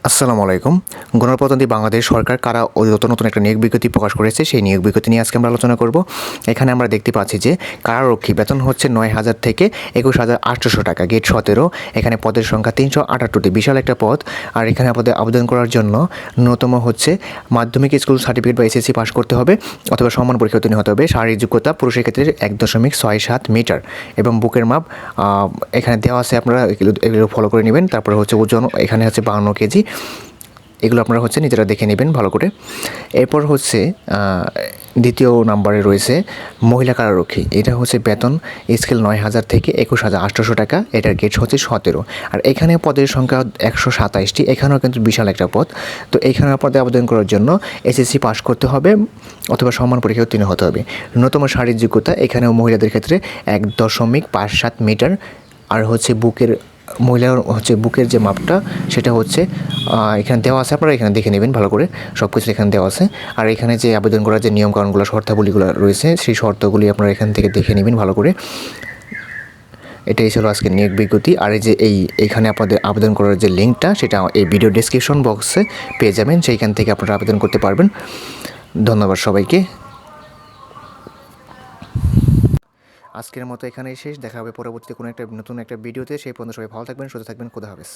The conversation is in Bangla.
আসসালামু আলাইকুম। গণপ্রজাতন্ত্রী বাংলাদেশ সরকার কারা অধিদপ্তর নতুন একটা নিয়োগ বিজ্ঞপ্তি প্রকাশ করেছে, সেই নিয়োগ বিজ্ঞপ্তি নিয়ে আজকে আমরা আলোচনা করব। এখানে আমরা দেখতে পাচ্ছি যে কারারক্ষী বেতন হচ্ছে ৯,০০০ থেকে ২১,৮০০ টাকা, গেট ১৭। এখানে পদের সংখ্যা ৩৮৮টি, বিশাল একটা পদ। আর এখানে আপনাদের আবেদন করার জন্য ন্যূনতম হচ্ছে মাধ্যমিক স্কুল সার্টিফিকেট বা এসএসসি পাস করতে হবে অথবা সমান পরীক্ষা উত্তীর্ণ হতে হবে। শারীরিক যোগ্যতা পুরুষের ক্ষেত্রে ১.৬৭ মিটার এবং বুকের মাপ এখানে দেওয়া আছে, আপনারা এগুলো ফলো করে নেবেন। তারপরে হচ্ছে ওজন এখানে হচ্ছে ৫২ কেজি। এগুলো আপনারা হচ্ছে নিজেরা দেখে নেবেন ভালো করে। এরপর হচ্ছে দ্বিতীয় নাম্বারে রয়েছে মহিলা কারারক্ষী। এটা হচ্ছে বেতন স্কেল ৯,০০০ থেকে ২১,৮০০ টাকা। এটার গেট হচ্ছে ১৭। আর এখানে পদের সংখ্যা ১২৭টি। এখানেও কিন্তু বিশাল একটা পদ। তো এইখানে পদে আবেদন করার জন্য এসএসসি পাস করতে হবে অথবা সমান পরীক্ষায় উত্তীর্ণ হতে হবে। ন্যূনতম শারীরিক যোগ্যতা এখানেও মহিলাদের ক্ষেত্রে ১.৫৭ মিটার। আর হচ্ছে মহিলার হচ্ছে বুকের যে মাপটা সেটা হচ্ছে এখানে দেওয়া আছে, আপনারা এখানে দেখে নেবেন ভালো করে। সব কিছু এখানে দেওয়া আছে। আর এখানে যে আবেদন করার যে নিয়মকানুনগুলো, শর্তাবলীগুলো রয়েছে, সেই শর্তগুলি আপনারা এখান থেকে দেখে নেবেন ভালো করে। এটাই ছিল আজকে নিয়োগ বিজ্ঞপ্তি। আর এই যে এইখানে আপনাদের আবেদন করার যে লিঙ্কটা, সেটা এই ভিডিও ডেসক্রিপশন বক্সে পেয়ে যাবেন, সেইখান থেকে আপনারা আবেদন করতে পারবেন। ধন্যবাদ সবাইকে। আজকের মতো এখানেই শেষ। দেখা হবে পরবর্তীতে কোনো একটা নতুন একটা ভিডিওতে। সেই পর্যন্ত সবাই ভালো থাকবেন, সুস্থ থাকবেন। খোদা হাফেজ।